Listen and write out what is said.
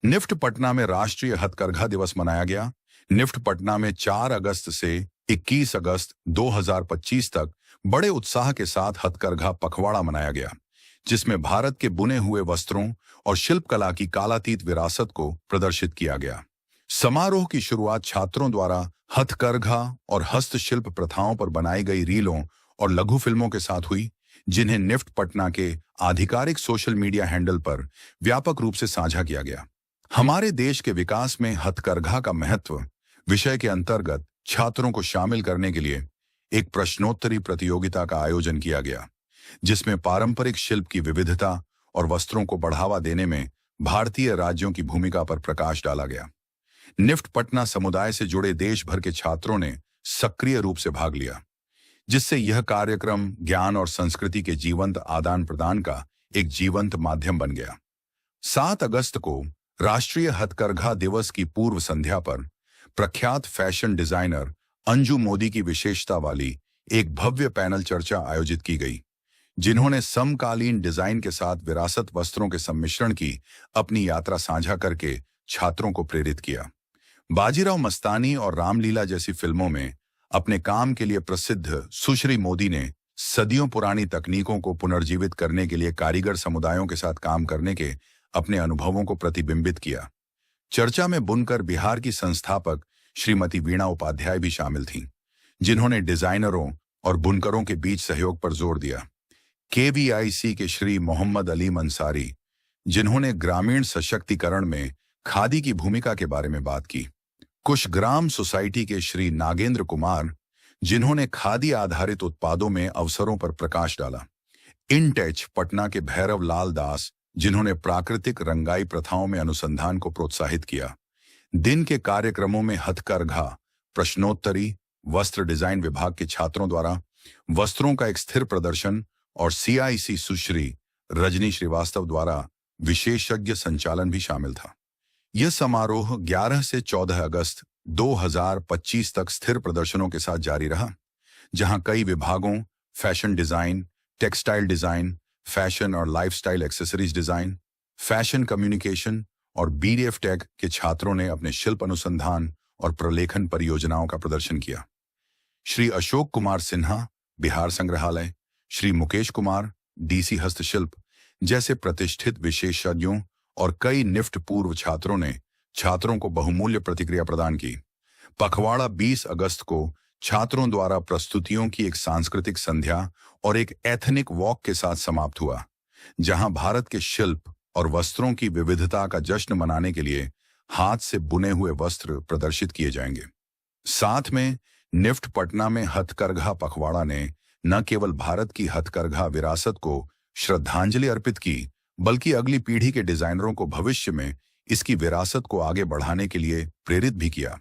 NIFT Patna में राष्ट्रीय हथकरघा दिवस मनाया गया। निफ्ट पटना में 4 अगस्त से 21 अगस्त 2025 तक बड़े उत्साह के साथ हथकरघा पखवाड़ा मनाया गया, जिसमें भारत के बुने हुए वस्त्रों और शिल्पकला की कालातीत विरासत को प्रदर्शित किया गया। समारोह की शुरुआत छात्रों द्वारा हथकरघा और हस्तशिल्प प्रथाओं पर बनाई गई रीलों और लघु फिल्मों के साथ हुई, जिन्हें निफ्ट पटना के आधिकारिक सोशल मीडिया हैंडल पर व्यापक रूप से साझा किया गया। हमारे देश के विकास में हथकरघा का महत्व विषय के अंतर्गत छात्रों को शामिल करने के लिए एक प्रश्नोत्तरी प्रतियोगिता का आयोजन किया गया, जिसमें पारंपरिक शिल्प की विविधता और वस्त्रों को बढ़ावा देने में भारतीय राज्यों की भूमिका पर प्रकाश डाला गया। निफ्ट पटना समुदाय से जुड़े देश भर के छात्रों ने सक्रिय रूप से भाग लिया, जिससे यह कार्यक्रम ज्ञान और संस्कृति के जीवंत आदान प्रदान का एक जीवंत माध्यम बन गया। 7 अगस्त को राष्ट्रीय हथकरघा दिवस की पूर्व संध्या पर प्रख्यात फैशन डिजाइनर अंजू मोदी की विशेषता वाली एक भव्य पैनल चर्चा आयोजित की गई, जिन्होंने समकालीन डिजाइन के साथ विरासत वस्त्रों के सम्मिश्रण की अपनी यात्रा साझा करके छात्रों को प्रेरित किया। बाजीराव मस्तानी और रामलीला जैसी फिल्मों में अपने काम के लिए प्रसिद्ध सुश्री मोदी ने सदियों पुरानी तकनीकों को पुनर्जीवित करने के लिए कारीगर समुदायों के साथ काम करने के अपने अनुभवों को प्रतिबिंबित किया। चर्चा में बुनकर बिहार की संस्थापक श्रीमती वीणा उपाध्याय भी शामिल थीं, जिन्होंने डिजाइनरों और बुनकरों के बीच सहयोग पर जोर दिया। केवीआईसी के श्री मोहम्मद अली मंसारी, जिन्होंने ग्रामीण सशक्तिकरण में खादी की भूमिका के बारे में बात की। कुश ग्राम सोसाइटी के श्री नागेंद्र कुमार, जिन्होंने खादी आधारित उत्पादों में अवसरों पर प्रकाश डाला। इनटेच पटना के भैरव लाल दास, जिन्होंने प्राकृतिक रंगाई प्रथाओं में अनुसंधान को प्रोत्साहित किया। दिन के कार्यक्रमों में हथकरघा, प्रश्नोत्तरी, वस्त्र डिजाइन विभाग के छात्रों द्वारा वस्त्रों का एक स्थिर प्रदर्शन और सीआईसी सुश्री रजनी श्रीवास्तव द्वारा विशेषज्ञ संचालन भी शामिल था। यह समारोह 11 से 14 अगस्त 2025 तक स्थिर प्रदर्शनों के साथ जारी रहा, जहां कई विभागों fashion design, textile design, fashion और lifestyle accessories design, fashion communication और बीडीएफ टेक के छात्रों ने अपने शिल्प अनुसंधान और प्रलेखन परियोजनाओं का प्रदर्शन किया। श्री अशोक कुमार सिन्हा, बिहार संग्रहालय, श्री मुकेश कुमार, डीसी हस्तशिल्प जैसे प्रतिष्ठित विशेषज्ञों और कई निफ्ट पूर्व छात्रों ने छात्रों को बहुमूल्य प्रतिक्रिया प्रदान की। पखवाड़ा 20 अगस्त को छात्रों द्वारा प्रस्तुतियों की एक सांस्कृतिक संध्या और एक एथनिक वॉक के साथ समाप्त हुआ, जहां भारत के शिल्प और वस्त्रों की विविधता का जश्न मनाने के लिए हाथ से बुने हुए वस्त्र प्रदर्शित किए जाएंगे। साथ में निफ्ट पटना में हथकरघा पखवाड़ा ने न केवल भारत की हथकरघा विरासत को श्रद्धांजलि अर्पित की, बल्कि अगली पीढ़ी के डिजाइनरों को भविष्य में इसकी विरासत को आगे बढ़ाने के लिए प्रेरित भी किया।